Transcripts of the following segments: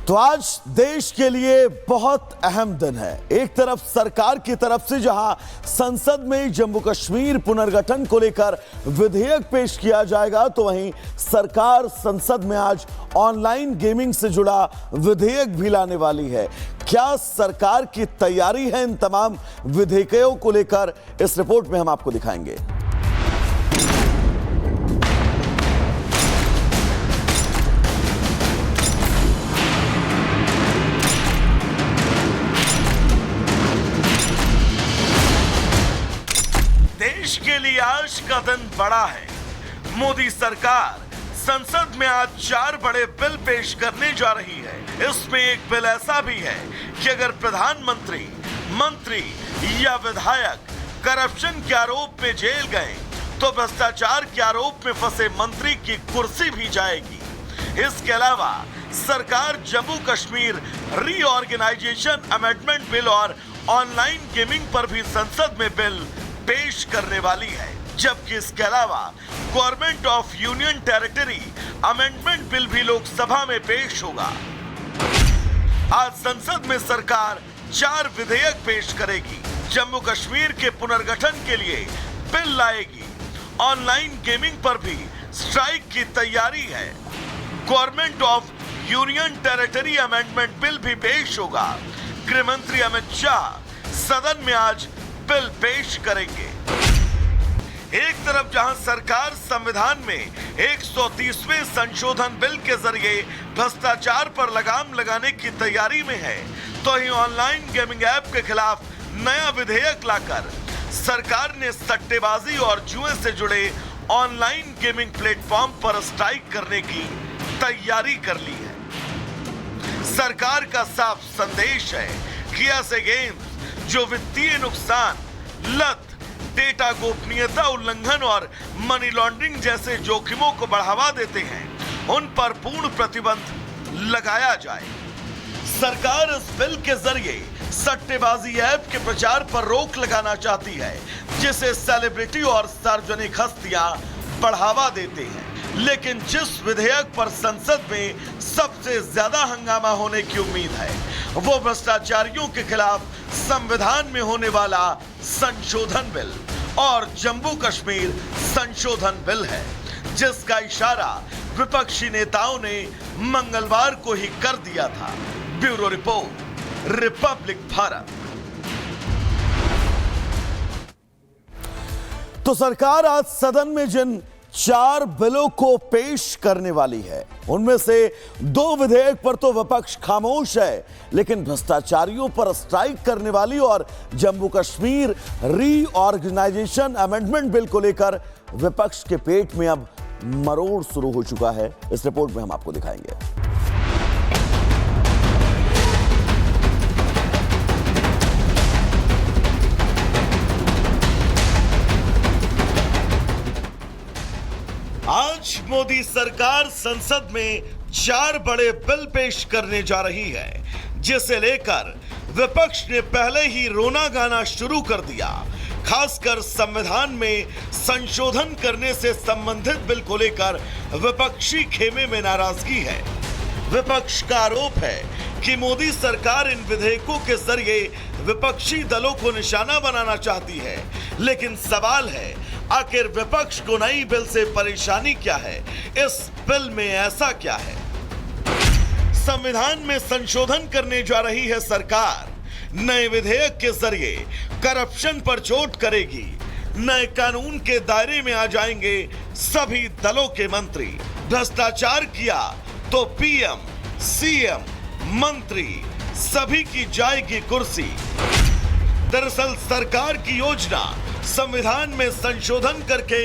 तो आज देश के लिए बहुत अहम दिन है। एक तरफ सरकार की तरफ से जहां संसद में जम्मू कश्मीर पुनर्गठन को लेकर विधेयक पेश किया जाएगा, तो वहीं सरकार संसद में आज ऑनलाइन गेमिंग से जुड़ा विधेयक भी लाने वाली है। क्या सरकार की तैयारी है इन तमाम विधेयकों को लेकर, इस रिपोर्ट में हम आपको दिखाएंगे। देश के लिए आज का दिन बड़ा है। मोदी सरकार संसद में आज 4 बड़े बिल पेश करने जा रही है। इसमें एक बिल ऐसा भी है कि अगर प्रधानमंत्री, मंत्री या विधायक करप्शन के आरोप में जेल गए तो भ्रष्टाचार के आरोप में फंसे मंत्री की कुर्सी भी जाएगी। इसके अलावा सरकार Jammu Kashmir reorganisation amendment bill और ऑनलाइन गेमिंग पर भी संसद में बिल पेश करने वाली है, जबकि इसके अलावा government of union territory amendment bill भी लोकसभा में पेश होगा। आज संसद में सरकार 4 विधेयक पेश करेगी। जम्मू कश्मीर के पुनर्गठन के लिए बिल लाएगी। ऑनलाइन गेमिंग पर भी स्ट्राइक की तैयारी है। Government of union territory amendment bill भी पेश होगा। गृह मंत्री अमित शाह सदन में आज बिल पेश करेंगे। एक तरफ जहां सरकार संविधान में 130वें संशोधन बिल के जरिए भ्रष्टाचार पर लगाम लगाने की तैयारी में है, तो ही ऑनलाइन गेमिंग ऐप के खिलाफ नया विधेयक लाकर सरकार ने सट्टेबाजी और जुए से जुड़े ऑनलाइन गेमिंग प्लेटफॉर्म पर स्ट्राइक करने की तैयारी कर ली है। सरकार का साफ संदेश है कि ऐसे गेम्स जो वित्तीय नुकसान, लत, डेटा गोपनीयता उल्लंघन और मनी लॉन्ड्रिंग जैसे जोखिमों को बढ़ावा देते हैं, उन पर पूर्ण प्रतिबंध लगाया जाए। सरकार इस बिल के जरिए सट्टेबाजी ऐप के प्रचार पर रोक लगाना चाहती है, जिसे सेलिब्रिटी और सार्वजनिक हस्तियां बढ़ावा देते हैं। लेकिन जिस विधेयक पर संसद में सबसे ज्यादा हंगामा होने की उम्मीद है, वो भ्रष्टाचारियों के खिलाफ संविधान में होने वाला संशोधन बिल और जम्मू कश्मीर संशोधन बिल है, जिसका इशारा विपक्षी नेताओं ने मंगलवार को ही कर दिया था। Bureau report, Republic Bharat. तो सरकार आज सदन में जिन 4 बिलों को पेश करने वाली है, उनमें से 2 विधेयक पर तो विपक्ष खामोश है, लेकिन भ्रष्टाचारियों पर स्ट्राइक करने वाली और Jammu Kashmir reorganisation amendment bill को लेकर विपक्ष के पेट में अब मरोड़ शुरू हो चुका है। इस रिपोर्ट में हम आपको दिखाएंगे। आज मोदी सरकार संसद में 4 बड़े बिल पेश करने जा रही है, जिसे लेकर विपक्ष ने पहले ही रोना गाना शुरू कर दिया। खासकर संविधान में संशोधन करने से संबंधित बिल को लेकर विपक्षी खेमे में नाराजगी है। विपक्ष का आरोप है कि मोदी सरकार इन विधेयकों के जरिए विपक्षी दलों को निशाना बनाना चाहती है। लेकिन सवाल है, आखिर विपक्ष को नई बिल से परेशानी क्या है? इस बिल में ऐसा क्या है? संविधान में संशोधन करने जा रही है सरकार। नए विधेयक के जरिए करप्शन पर चोट करेगी। नए कानून के दायरे में आ जाएंगे सभी दलों के मंत्री। भ्रष्टाचार किया तो पीएम, सीएम, मंत्री सभी की जाएगी कुर्सी। दरअसल सरकार की योजना संविधान में संशोधन करके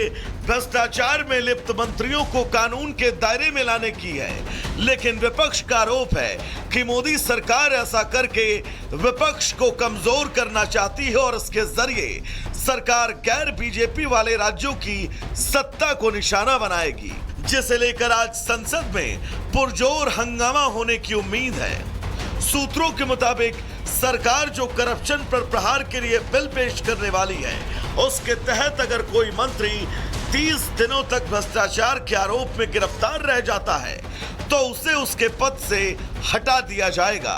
भ्रष्टाचार में लिप्त मंत्रियों को कानून के दायरे में लाने की है। लेकिन विपक्ष का आरोप है कि मोदी सरकार ऐसा करके विपक्ष को कमजोर करना चाहती है और इसके जरिए सरकार गैर बीजेपी वाले राज्यों की सत्ता को निशाना बनाएगी, जिसे लेकर आज संसद में पुरजोर हंगामा होने की उम्मीद है। सूत्रों के मुताबिक सरकार जो करप्शन पर प्रहार के लिए बिल पेश करने वाली है, उसके तहत अगर कोई मंत्री 30 दिनों तक भ्रष्टाचार के आरोप में गिरफ्तार रह जाता है तो उसे उसके पद से हटा दिया जाएगा।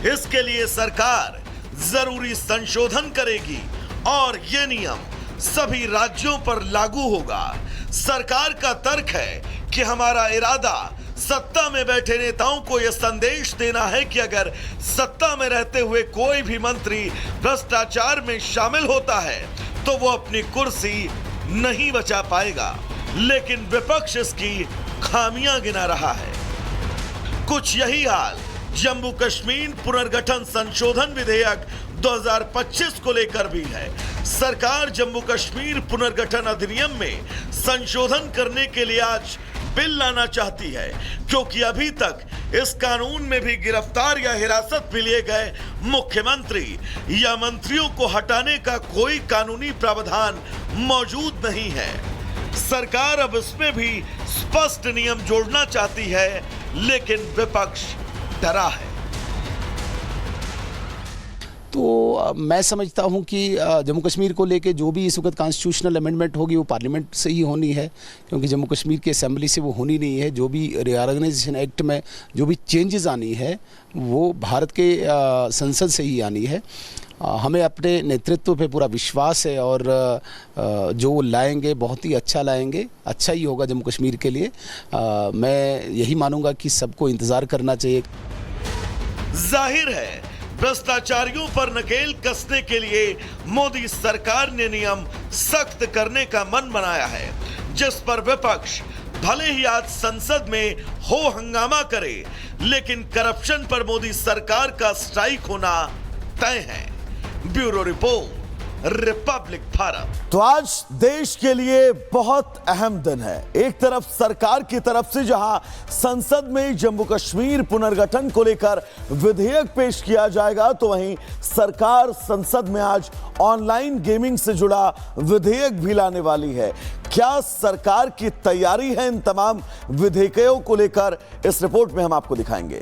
इसके लिए सरकार जरूरी संशोधन करेगी और यह नियम सभी राज्यों पर लागू होगा। सरकार का तर्क है कि हमारा इरादा सत्ता में बैठे नेताओं को यह संदेश देना है कि अगर सत्ता में रहते हुए कोई भी मंत्री भ्रष्टाचार में शामिल होता है तो वो अपनी कुर्सी नहीं बचा पाएगा। लेकिन विपक्ष इसकी खामियां गिना रहा है। कुछ यही हाल जम्मू कश्मीर पुनर्गठन संशोधन विधेयक 2025 को लेकर भी है। सरकार जम्मू कश्मीर पुनर्गठन अधिनियम में संशोधन करने के लिए आज बिल लाना चाहती है, क्योंकि अभी तक इस कानून में भी गिरफ्तार या हिरासत में लिए गए मुख्यमंत्री या मंत्रियों को हटाने का कोई कानूनी प्रावधान मौजूद नहीं है। सरकार अब इसमें भी स्पष्ट नियम जोड़ना चाहती है, लेकिन विपक्ष डरा है। तो मैं समझता हूं कि जम्मू कश्मीर को लेके जो भी इस वक्त कॉन्स्टिट्यूशनल अमेंडमेंट होगी वो पार्लियामेंट से ही होनी है, क्योंकि जम्मू कश्मीर की असेंबली से वो होनी नहीं है। जो भी रीऑर्गेनाइजेशन एक्ट में जो भी चेंजेस आनी है वो भारत के संसद से ही आनी है। हमें अपने नेतृत्व पे पूरा विश्वास है और जो वो लाएंगे बहुत ही अच्छा लाएंगे, अच्छा ही होगा जम्मू कश्मीर के लिए। मैं यही मानूंगा कि सबको इंतज़ार करना चाहिए। जाहिर है भ्रष्टाचारियों पर नकेल कसने के लिए मोदी सरकार ने नियम सख्त करने का मन बनाया है, जिस पर विपक्ष भले ही आज संसद में हो हंगामा करे, लेकिन करप्शन पर मोदी सरकार का स्ट्राइक होना तय है। Bureau report, Republic Bharat. तो आज देश के लिए बहुत अहम दिन है। एक तरफ सरकार की तरफ से जहां संसद में जम्मू कश्मीर पुनर्गठन को लेकर विधेयक पेश किया जाएगा, तो वहीं सरकार संसद में आज ऑनलाइन गेमिंग से जुड़ा विधेयक भी लाने वाली है। क्या सरकार की तैयारी है इन तमाम विधेयकों को लेकर, इस रिपोर्ट में हम आपको दिखाएंगे।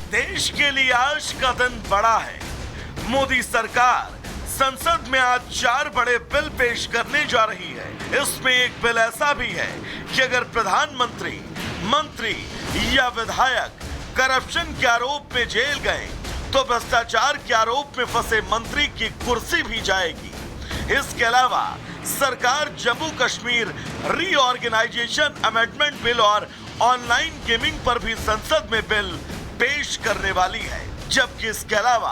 देश के लिए आज का दिन बड़ा है। मोदी सरकार संसद में आज 4 बड़े बिल पेश करने जा रही है। इसमें एक बिल ऐसा भी है कि अगर प्रधानमंत्री, मंत्री या विधायक करप्शन के आरोप में जेल गए तो भ्रष्टाचार के आरोप में फंसे मंत्री की कुर्सी भी जाएगी। इसके अलावा सरकार Jammu Kashmir reorganisation amendment bill और ऑनलाइन गेमिंग पर भी संसद में बिल पेश करने वाली है, जबकि इसके अलावा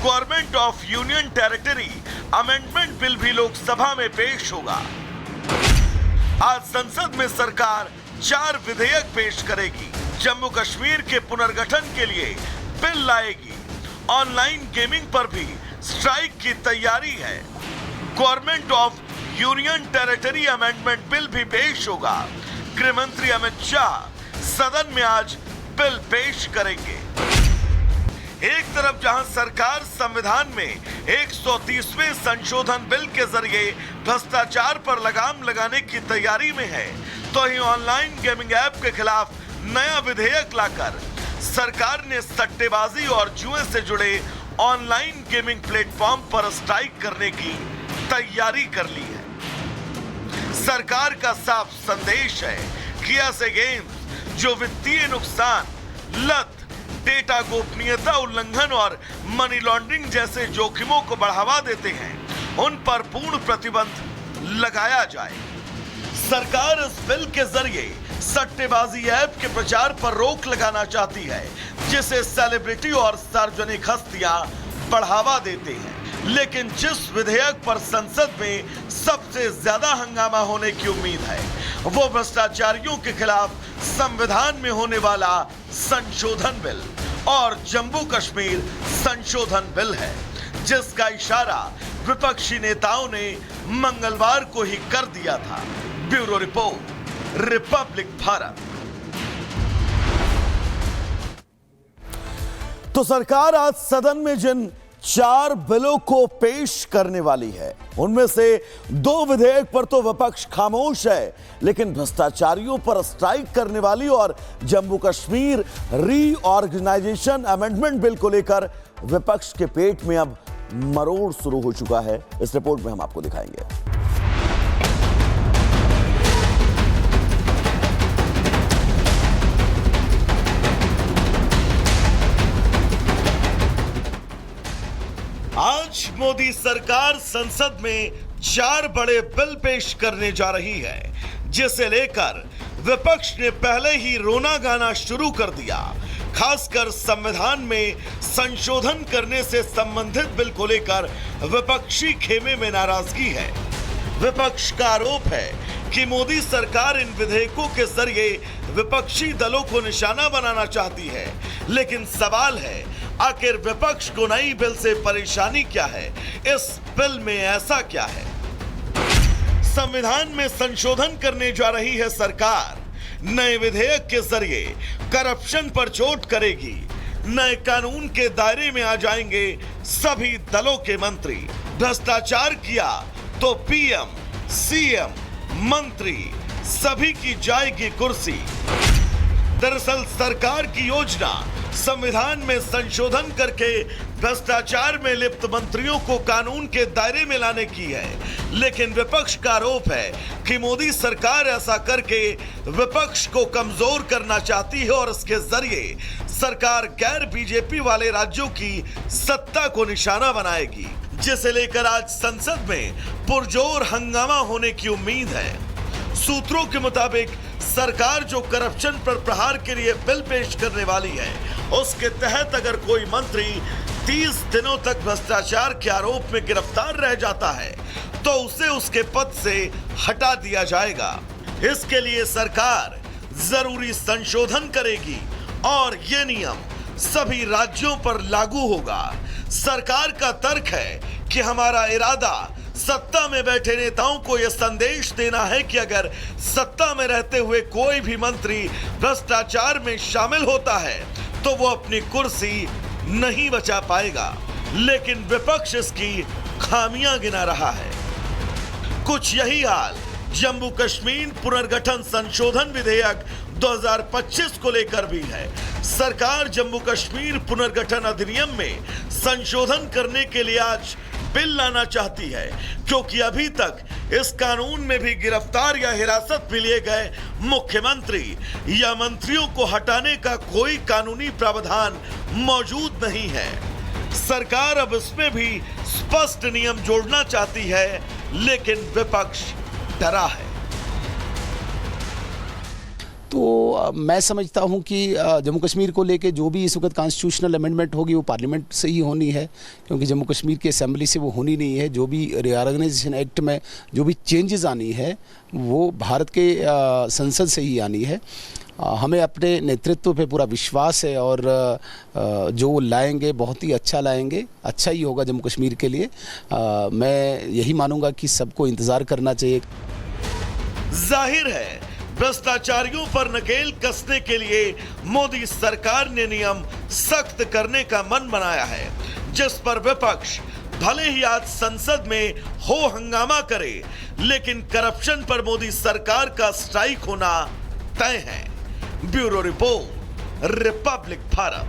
government of union territory amendment bill भी लोकसभा में पेश होगा। आज संसद में सरकार 4 विधेयक पेश करेगी। जम्मू कश्मीर के पुनर्गठन के लिए बिल लाएगी। ऑनलाइन गेमिंग पर भी स्ट्राइक की तैयारी है। Government of union territory amendment bill भी पेश होगा। गृह मंत्री अमित शाह सदन में आज बिल पेश करेंगे। एक तरफ जहां सरकार संविधान में 130वें संशोधन बिल के जरिए भ्रष्टाचार पर लगाम लगाने की तैयारी में है, तो ही ऑनलाइन गेमिंग ऐप के खिलाफ नया विधेयक लाकर सरकार ने सट्टेबाजी और जुए से जुड़े ऑनलाइन गेमिंग प्लेटफॉर्म पर स्ट्राइक करने की तैयारी कर ली है। सरकार का साफ संदेश है कि ऐसे गेम्स जो वित्तीय नुकसान, लत, डेटा गोपनीयता उल्लंघन और मनी लॉन्ड्रिंग जैसे जोखिमों को बढ़ावा देते हैं, उन पर पूर्ण प्रतिबंध लगाया जाए। सरकार इस बिल के जरिए सट्टेबाजी ऐप के प्रचार पर रोक लगाना चाहती है, जिसे सेलिब्रिटी और सार्वजनिक हस्तियां बढ़ावा देते हैं। लेकिन जिस विधेयक पर संसद में सबसे ज्यादा हंगामा होने की उम्मीद है, वो भ्रष्टाचारियों के खिलाफ संविधान में होने वाला संशोधन बिल और जम्मू कश्मीर संशोधन बिल है, जिसका इशारा विपक्षी नेताओं ने मंगलवार को ही कर दिया था। Bureau report, Republic Bharat. तो सरकार आज सदन में जिन 4 बिलों को पेश करने वाली है। उनमें से 2 विधेयक पर तो विपक्ष खामोश है, लेकिन भ्रष्टाचारियों पर स्ट्राइक करने वाली और Jammu Kashmir reorganisation amendment bill को लेकर विपक्ष के पेट में अब मरोड़ शुरू हो चुका है। इस रिपोर्ट में हम आपको दिखाएंगे। आज मोदी सरकार संसद में 4 बड़े बिल पेश करने जा रही है, जिसे लेकर विपक्ष ने पहले ही रोना गाना शुरू कर दिया। खासकर संविधान में संशोधन करने से संबंधित बिल को लेकर विपक्षी खेमे में नाराजगी है। विपक्ष का आरोप है कि मोदी सरकार इन विधेयकों के जरिए विपक्षी दलों को निशाना बनाना चाहती है। लेकिन सवाल है, आखिर विपक्ष को नई बिल से परेशानी क्या है? इस बिल में ऐसा क्या है? संविधान में संशोधन करने जा रही है सरकार। नए विधेयक के जरिए करप्शन पर चोट करेगी। नए कानून के दायरे में आ जाएंगे सभी दलों के मंत्री। भ्रष्टाचार किया तो पीएम, सीएम, मंत्री सभी की जाएगी कुर्सी। दरअसल सरकार की योजना संविधान में संशोधन करके भ्रष्टाचार में लिप्त मंत्रियों को कानून के दायरे में लाने की है। लेकिन विपक्ष का आरोप है कि मोदी सरकार ऐसा करके विपक्ष को कमजोर करना चाहती है और इसके जरिए सरकार गैर बीजेपी वाले राज्यों की सत्ता को निशाना बनाएगी, जिसे लेकर आज संसद में पुरजोर हंगामा होने की उम्मीद है। सूत्रों के मुताबिक सरकार जो करप्शन पर प्रहार के लिए बिल पेश करने वाली है, उसके तहत अगर कोई मंत्री 30 दिनों तक भ्रष्टाचार के आरोप में गिरफ्तार रह जाता है तो उसे उसके पद से हटा दिया जाएगा। इसके लिए सरकार जरूरी संशोधन करेगी और यह नियम सभी राज्यों पर लागू होगा। सरकार का तर्क है कि हमारा इरादा सत्ता में बैठे नेताओं को यह संदेश देना है कि अगर सत्ता में रहते हुए कोई भी मंत्री भ्रष्टाचार में शामिल होता है तो वो अपनी कुर्सी नहीं बचा पाएगा। लेकिन विपक्ष इसकी खामियां गिना रहा है। कुछ यही हाल जम्मू कश्मीर पुनर्गठन संशोधन विधेयक 2025 को लेकर भी है। सरकार जम्मू कश्मीर पुनर्गठन अधिनियम में संशोधन करने के लिए आज बिल लाना चाहती है, क्योंकि अभी तक इस कानून में भी गिरफ्तार या हिरासत में लिए गए मुख्यमंत्री या मंत्रियों को हटाने का कोई कानूनी प्रावधान मौजूद नहीं है। सरकार अब इसमें भी स्पष्ट नियम जोड़ना चाहती है, लेकिन विपक्ष डरा है। तो मैं समझता हूं कि जम्मू कश्मीर को लेके जो भी इस वक्त कॉन्स्टिट्यूशनल अमेंडमेंट होगी वो पार्लियामेंट से ही होनी है, क्योंकि जम्मू कश्मीर की असेंबली से वो होनी नहीं है। जो भी रीऑर्गेनाइजेशन एक्ट में जो भी चेंजेस आनी है वो भारत के संसद से ही आनी है। हमें अपने नेतृत्व पे पूरा विश्वास है और जो लाएंगे बहुत ही अच्छा लाएंगे, अच्छा ही होगा जम्मू कश्मीर के लिए। मैं यही मानूंगा कि सबको इंतज़ार करना चाहिए। जाहिर है भ्रष्टाचारियों पर नकेल कसने के लिए मोदी सरकार ने नियम सख्त करने का मन बनाया है, जिस पर विपक्ष भले ही आज संसद में हो हंगामा करे, लेकिन करप्शन पर मोदी सरकार का स्ट्राइक होना तय है। Bureau report, Republic Bharat.